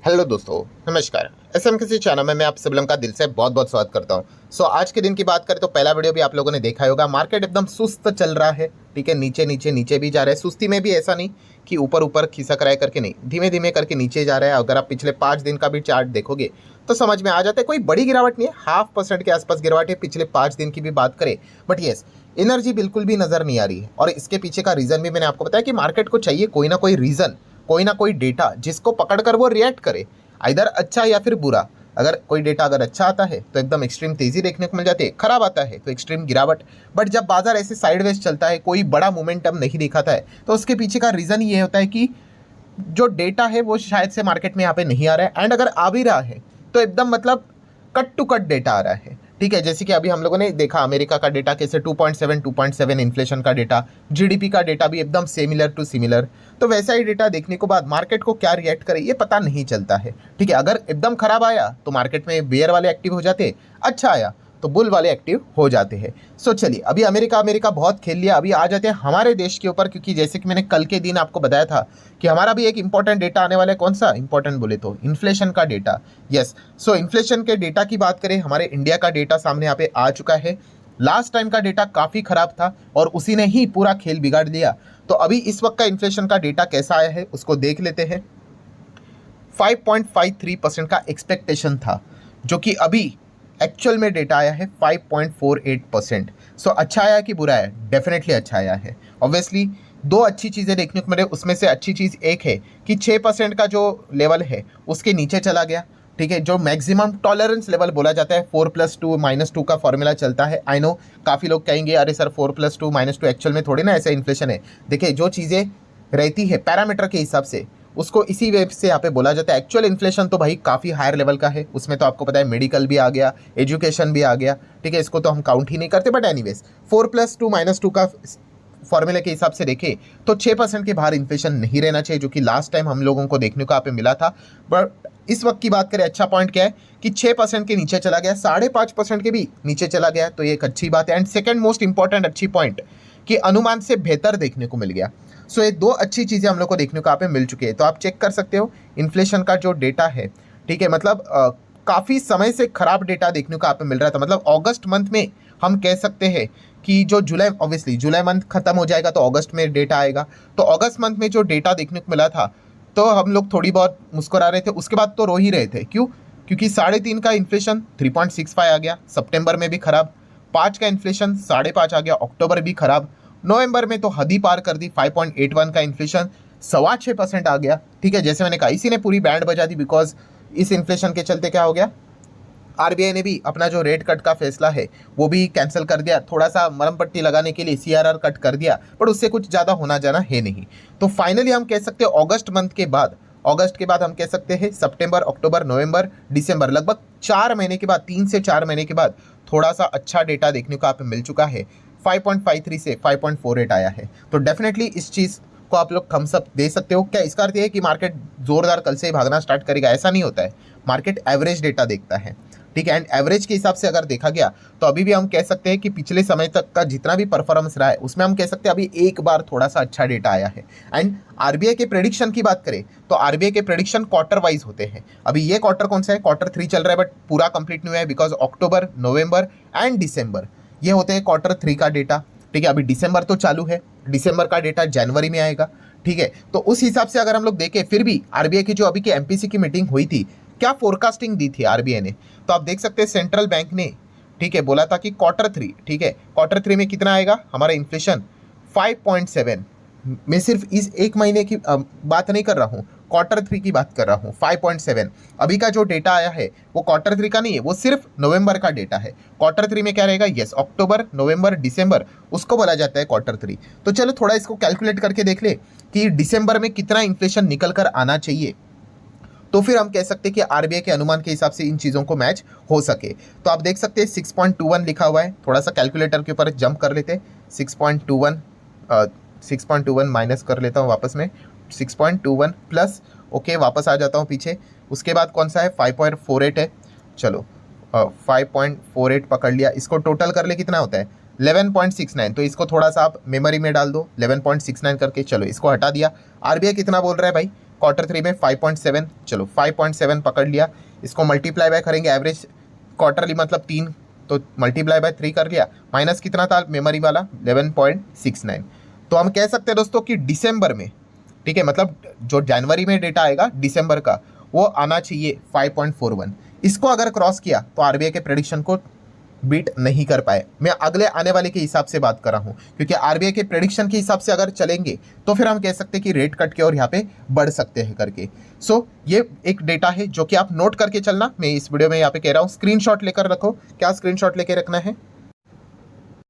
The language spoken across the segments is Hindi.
हेलो दोस्तों, नमस्कार। एसएम किसी चैनल में मैं आप सभी लोगों का दिल से बहुत बहुत स्वागत करता हूं। आज के दिन की बात करें तो पहला वीडियो भी आप लोगों ने देखा ही होगा। मार्केट एकदम सुस्त चल रहा है, ठीक है। नीचे नीचे नीचे भी जा रहा है। सुस्ती में भी ऐसा नहीं कि ऊपर ऊपर खिसक रहा है करके, नहीं, धीमे धीमे करके नीचे जा रहा है। अगर आप पिछले 5 दिन का भी चार्ट देखोगे तो समझ में आ जाता है। कोई बड़ी गिरावट नहीं है, 0.5% के आसपास गिरावट है पिछले 5 दिन की भी बात करें। बट येस, एनर्जी बिल्कुल भी नजर नहीं आ रही है। और इसके पीछे का रीजन भी मैंने आपको बताया कि मार्केट को चाहिए कोई ना कोई रीजन, कोई ना कोई डेटा जिसको पकड़कर वो रिएक्ट करे, इधर अच्छा या फिर बुरा। अगर कोई डेटा अगर अच्छा आता है तो एकदम एक्सट्रीम तेजी देखने को मिल जाती है, खराब आता है तो एक्सट्रीम गिरावट। बट जब बाजार ऐसे साइडवेज चलता है, कोई बड़ा मोमेंटम नहीं दिखाता है, तो उसके पीछे का रीजन ये होता है कि जो डेटा है वो शायद से मार्केट में यहाँ पे नहीं आ रहा है। एंड अगर आ भी रहा है तो एकदम मतलब कट टू कट डेटा आ रहा है, ठीक है। जैसे कि अभी हम लोगों ने देखा अमेरिका का डेटा कैसे 2.7 इन्फ्लेशन का डेटा, जीडीपी का डेटा भी एकदम सिमिलर टू सिमिलर। तो वैसा ही डेटा देखने के बाद मार्केट को क्या रिएक्ट करे ये पता नहीं चलता है, ठीक है। अगर एकदम खराब आया तो मार्केट में बेयर वाले एक्टिव हो जाते, अच्छा आया तो बुल वाले एक्टिव हो जाते हैं। चलिए, अभी अमेरिका बहुत खेल लिया। अभी आ जाते हैं हमारे देश के ऊपर, क्योंकि जैसे कि मैंने कल के दिन आपको बताया था कि हमारा भी एक इंपॉर्टेंट डेटा आने वाला है। कौन सा इंपॉर्टेंट बोले तो इन्फ्लेशन का डेटा। यस, इन्फ्लेशन के डेटा की बात करें, हमारे इंडिया का डेटा सामने यहाँ पे आ चुका है। लास्ट टाइम का डेटा काफ़ी खराब था और उसी ने ही पूरा खेल बिगाड़ दिया। तो अभी इस वक्त का इन्फ्लेशन का डेटा कैसा आया है उसको देख लेते हैं। 5.53% का एक्सपेक्टेशन था, जो कि अभी एक्चुअल में डेटा आया है 5.48%। अच्छा आया कि बुरा है? डेफिनेटली अच्छा आया है। ऑब्वियसली दो अच्छी चीज़ें देखने को मिले, उसमें से अच्छी चीज़ एक है कि 6% का जो लेवल है उसके नीचे चला गया, ठीक है। जो मैक्सिमम टॉलरेंस लेवल बोला जाता है 4+2 -2 का फॉर्मूला चलता है। आई नो काफ़ी लोग कहेंगे अरे सर 4+2 -2 एक्चुअल में थोड़ी ना ऐसा इन्फ्लेशन है। देखिए, जो चीज़ें रहती है पैरामीटर के हिसाब से उसको इसी वे से यहाँ पे बोला जाता है। एक्चुअल इन्फ्लेशन तो भाई काफ़ी हायर लेवल का है, उसमें तो आपको पता है मेडिकल भी आ गया, एजुकेशन भी आ गया, ठीक है। इसको तो हम काउंट ही नहीं करते। बट एनीवेज 4+2 -2 का फॉर्मूले के हिसाब से देखें तो 6% के बाहर इन्फ्लेशन नहीं रहना चाहिए, जो कि लास्ट टाइम हम लोगों को देखने को यहाँ पे मिला था। बट इस वक्त की बात करें, अच्छा पॉइंट क्या है कि 6% के नीचे चला गया, 5.5% के भी नीचे चला गया, तो ये एक अच्छी बात है। एंड सेकेंड मोस्ट इंपॉर्टेंट अच्छी पॉइंट कि अनुमान से बेहतर देखने को मिल गया। ये दो अच्छी चीज़ें हम लोग को देखने को यहाँ पे मिल चुकी है। तो आप चेक कर सकते हो इन्फ्लेशन का जो डेटा है, ठीक है। मतलब काफ़ी समय से खराब डेटा देखने को यहाँ पे मिल रहा था। मतलब अगस्त मंथ में हम कह सकते हैं कि जो जुलाई, ऑब्वियसली जुलाई मंथ खत्म हो जाएगा तो अगस्त में डेटा आएगा। तो अगस्त मंथ में जो डेटा देखने को मिला था तो हम लोग थोड़ी बहुत मुस्कुरा रहे थे, उसके बाद तो रो ही रहे थे। क्यों? क्योंकि 3.5 का इन्फ्लेशन 3.65 आ गया, सितंबर में भी खराब। 5 का इन्फ्लेशन 5.5 आ गया, अक्टूबर भी खराब। नवंबर में तो हद ही पार कर दी, 5.81 का इन्फ्लेशन 6.25% आ गया, ठीक है। जैसे मैंने कहा, इसी ने पूरी बैंड बजा दी। बिकॉज इस इन्फ्लेशन के चलते क्या हो गया, आरबीआई ने भी अपना जो रेट कट का फैसला है वो भी कैंसिल कर दिया। थोड़ा सा मरम पट्टी लगाने के लिए सीआरआर कट कर दिया, पर उससे कुछ ज़्यादा होना जाना है नहीं। तो फाइनली हम कह सकते हैं अगस्त मंथ के बाद, अगस्त के बाद हम कह सकते हैं सितंबर, अक्टूबर, नवंबर, दिसंबर, लगभग 4 महीने के बाद, 3 से 4 महीने के बाद थोड़ा सा अच्छा डेटा देखने को आप मिल चुका है। 5.53 से 5.48 आया है। तो डेफिनेटली इस चीज़ को आप लोग थम्स अप दे सकते हो। क्या इसका अर्थ है कि मार्केट जोरदार कल से ही भागना स्टार्ट करेगा? ऐसा नहीं होता है। मार्केट एवरेज डेटा देखता है, ठीक है। एंड एवरेज के हिसाब से अगर देखा गया तो अभी भी हम कह सकते हैं कि पिछले समय तक का जितना भी परफॉर्मेंस रहा है उसमें हम कह सकते हैं अभी एक बार थोड़ा सा अच्छा डेटा आया है। एंड आरबीआई के प्रेडिक्शन की बात करें तो आरबीआई के प्रेडिक्शन क्वार्टर वाइज होते हैं। अभी ये क्वार्टर कौन सा है? Q3 चल रहा है, बट पूरा कंप्लीट नहीं हुआ है। बिकॉज अक्टूबर, नवंबर एंड दिसंबर ये होते हैं Q3 का डेटा, ठीक है। अभी दिसंबर तो चालू है, दिसंबर का डेटा जनवरी में आएगा, ठीक है। तो उस हिसाब से अगर हम लोग देखें, फिर भी आरबीआई की जो अभी की एमपीसी की मीटिंग हुई थी, क्या फोरकास्टिंग दी थी आरबीआई ने, तो आप देख सकते हैं सेंट्रल बैंक ने, ठीक है, बोला था कि Q3, ठीक है, Q3 में कितना आएगा हमारा इन्फ्लेशन? 5.7। मैं सिर्फ इस एक महीने की बात नहीं कर रहा हूँ, Q3 की बात कर रहा हूँ। 5.7 अभी का जो डेटा आया है वो Q3 का नहीं है, वो सिर्फ नवंबर का डेटा है। Q3 में क्या रहेगा? यस, अक्टूबर, नवंबर, दिसंबर, उसको बोला जाता है Q3। तो चलो थोड़ा इसको कैलकुलेट करके देख ले कि दिसंबर में कितना इन्फ्लेशन निकल कर आना चाहिए, तो फिर हम कह सकते हैं कि आरबीआई के अनुमान के हिसाब से इन चीज़ों को मैच हो सके। तो आप देख सकते हैं 6.21 लिखा हुआ है। थोड़ा सा कैलकुलेटर के ऊपर जंप कर लेते हैं। 6.21 माइनस कर लेता हूँ वापस में, 6.21 प्लस, ओके, वापस आ जाता हूँ पीछे। उसके बाद कौन सा है? 5.48 है। चलो 5.48 पकड़ लिया, इसको टोटल कर ले कितना होता है? 11.69। तो इसको थोड़ा सा आप मेमोरी में डाल दो, 11.69 करके। चलो इसको हटा दिया। आरबीआई कितना बोल रहा है भाई? Q3 में 5.7, चलो 5.7 पकड़ लिया, इसको मल्टीप्लाई बाय करेंगे एवरेज क्वार्टरली मतलब 3, तो मल्टीप्लाई बाय 3 कर लिया, माइनस कितना था मेमोरी वाला 11.69। तो हम कह सकते हैं दोस्तों कि दिसंबर में, ठीक है, मतलब जो जनवरी में डेटा आएगा दिसंबर का वो आना चाहिए 5.41। इसको अगर क्रॉस किया तो आरबीआई के प्रेडिक्शन को बीट नहीं कर पाए। मैं अगले आने वाले के हिसाब से बात कर रहा हूं, क्योंकि आरबीआई के प्रेडिक्शन के हिसाब से अगर चलेंगे तो फिर हम कह सकते हैं कि रेट कट के और यहाँ पे बढ़ सकते हैं करके। सो ये एक डेटा है जो कि आप नोट करके चलना, मैं इस वीडियो में यहाँ पे कह रहा हूँ स्क्रीनशॉट लेकर रखो। क्या स्क्रीनशॉट लेके रखना है?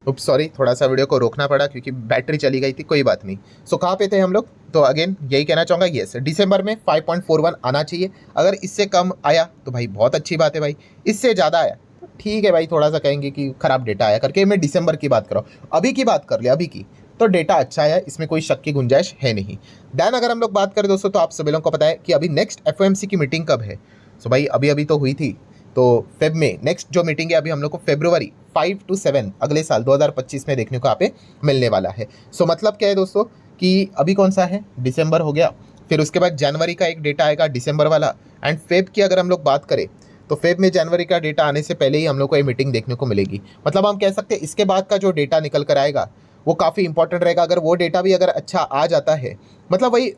उप सॉरी, थोड़ा सा वीडियो को रोकना पड़ा क्योंकि बैटरी चली गई थी, कोई बात नहीं। सो कहाँ पे थे हम लोग? तो अगेन यही कहना चाहूँगा, येस दिसंबर में 5.41 आना चाहिए। अगर इससे कम आया तो भाई बहुत अच्छी बात है भाई, इससे ज़्यादा आया तो ठीक है भाई, थोड़ा सा कहेंगे कि खराब डेटा आया करके। मैं दिसंबर की बात कर रहा हूँ, अभी की बात कर लिया, अभी की तो डेटा अच्छा आया, इसमें कोई शक की गुंजाइश है नहीं। देन अगर हम लोग बात करें दोस्तों, तो आप सभी लोगों को पता है कि अभी नेक्स्ट एफओएमसी की मीटिंग कब है। सो भाई अभी अभी तो हुई थी, तो फेब में नेक्स्ट जो मीटिंग है अभी हम लोग को फरवरी 5 to 7 अगले साल 2025 में देखने को यहाँ पे मिलने वाला है। सो मतलब क्या है दोस्तों कि अभी कौन सा है, दिसंबर हो गया, फिर उसके बाद जनवरी का एक डेटा आएगा दिसंबर वाला, एंड फेब की अगर हम लोग बात करें तो फेब में जनवरी का डेटा आने से पहले ही हम लोग को ये मीटिंग देखने को मिलेगी। मतलब हम कह सकते हैं इसके बाद का जो डेटा निकल कर आएगा वो काफ़ी इंपॉर्टेंट रहेगा। अगर वो डेटा भी अगर अच्छा आ जाता है, मतलब वही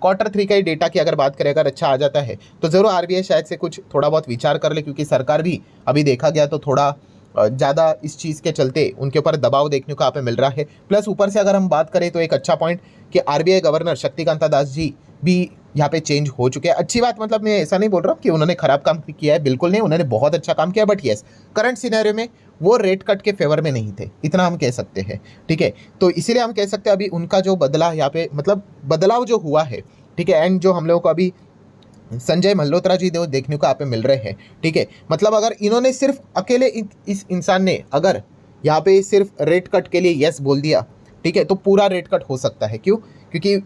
Q3 का ही डेटा की अगर बात करें, अगर अच्छा आ जाता है तो ज़रूर आरबीआई शायद से कुछ थोड़ा बहुत विचार कर ले, क्योंकि सरकार भी अभी देखा गया तो थोड़ा ज़्यादा इस चीज़ के चलते उनके ऊपर दबाव देखने को यहाँ पे मिल रहा है। प्लस ऊपर से अगर हम बात करें तो एक अच्छा पॉइंट कि आरबीआई गवर्नर शक्तिकांता दास जी भी यहाँ पे चेंज हो चुके हैं। अच्छी बात, मतलब मैं ऐसा नहीं बोल रहा हूँ कि उन्होंने खराब काम किया है, बिल्कुल नहीं, उन्होंने बहुत अच्छा काम किया, बट येस करंट सिनेरियो में वो रेट कट के फेवर में नहीं थे, इतना हम कह सकते हैं, ठीक है। तो इसीलिए हम कह सकते हैं अभी उनका जो बदला यहाँ पे, मतलब बदलाव जो हुआ है, ठीक है, एंड जो हम लोगों को अभी संजय मल्होत्रा जी देखने को यहाँ पे मिल रहे हैं, ठीक है। मतलब अगर इन्होंने सिर्फ अकेले इस इंसान ने अगर यहाँ पे सिर्फ रेट कट के लिए यस बोल दिया, ठीक है, तो पूरा रेट कट हो सकता है। क्यों? क्योंकि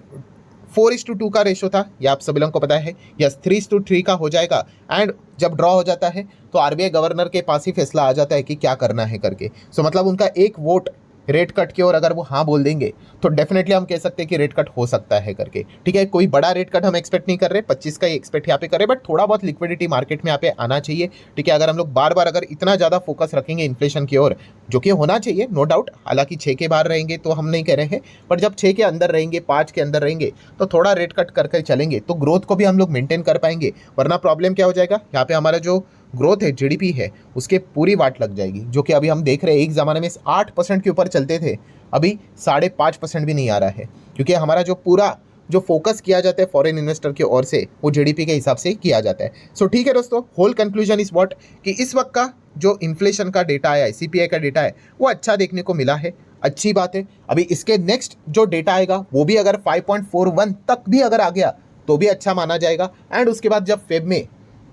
4:2 का रेशो था, ये आप सभी लोगों को पता है, यस 3:3 का हो जाएगा, एंड जब ड्रॉ हो जाता है तो आरबीआई गवर्नर के पास ही फैसला आ जाता है कि क्या करना है करके। सो मतलब उनका एक वोट रेट कट की और अगर वो हाँ बोल देंगे तो डेफिनेटली हम कह सकते हैं कि रेट कट हो सकता है करके, ठीक है। कोई बड़ा रेट कट हम एक्सपेक्ट नहीं कर रहे, 25 का ही एक्सपेक्ट यहाँ पे कर रहे, बट थोड़ा बहुत लिक्विडिटी मार्केट में यहाँ पे आना चाहिए, ठीक है। अगर हम लोग बार बार अगर इतना ज़्यादा फोकस रखेंगे इन्फ्लेशन की ओर, जो कि होना चाहिए नो डाउट, हालांकि 6 के बाहर रहेंगे तो हम नहीं कह रहे हैं, पर जब 6 के अंदर रहेंगे, 5 के अंदर रहेंगे तो थोड़ा रेट कट करके चलेंगे तो ग्रोथ को भी हम लोग मेंटेन कर पाएंगे। वरना प्रॉब्लम क्या हो जाएगा, यहाँ पे हमारा जो ग्रोथ है, जीडीपी है, उसके पूरी वाट लग जाएगी, जो कि अभी हम देख रहे हैं। एक ज़माने में 8% के ऊपर चलते थे, अभी 5.5% भी नहीं आ रहा है, क्योंकि हमारा जो पूरा जो फोकस किया जाता है फॉरेन इन्वेस्टर की ओर से वो जीडीपी के हिसाब से किया जाता है। सो ठीक है दोस्तों, होल कंक्लूजन इज व्हाट कि इस वक्त का जो इन्फ्लेशन का डेटा आया है, सीपीआई का डेटा है, वो अच्छा देखने को मिला है, अच्छी बात है। अभी इसके नेक्स्ट जो डेटा आएगा वो भी अगर 5.41 तक भी अगर आ गया तो भी अच्छा माना जाएगा, एंड उसके बाद जब फेब में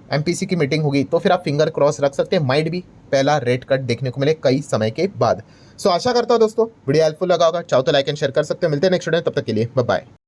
एमपीसी की मीटिंग होगी तो फिर आप फिंगर क्रॉस रख सकते हैं, माइट भी पहला रेट कट देखने को मिले कई समय के बाद। सो आशा करता हूं दोस्तों वीडियो हेल्पफुल लगा होगा, चाहो तो लाइक एंड शेयर कर सकते हैं। मिलते हैं नेक्स्ट वीडियो में, तब तक के लिए बाय बाय।